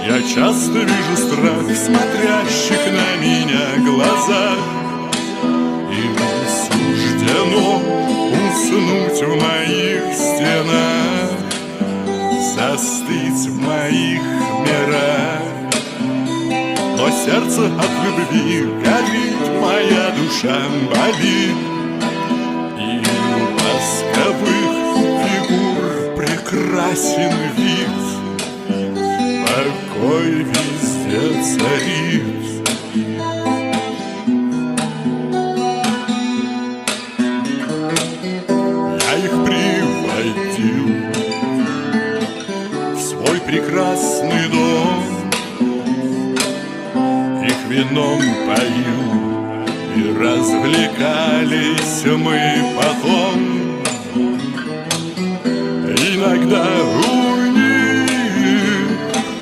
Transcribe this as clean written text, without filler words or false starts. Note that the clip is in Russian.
Я часто вижу страх в смотрящих на меня глазах. Им суждено уснуть в моих стенах, застыть в моих мирах. Но сердце от любви горит, моя душа болит, и у восковых фигур прекрасен вид. Покой везде царит. Я их приводил в свой прекрасный дом, их вином поил, и развлекались мы потом. Иногда